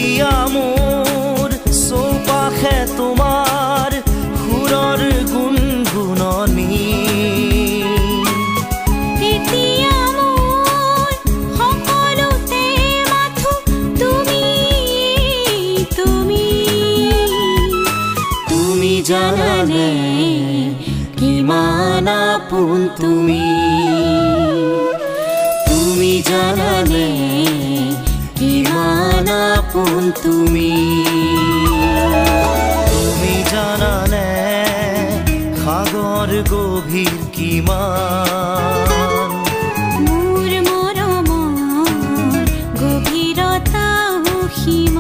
এতিয়া মোৰ চৌপাশে তোমাৰ সুৰৰ গুণগুণনি এতিয়া মোৰ সকলোতে মাথো তুমি তুমি তুমি জানানে কিমান আপোন তুমি তুমি জানানে কিমান আপোন তুমি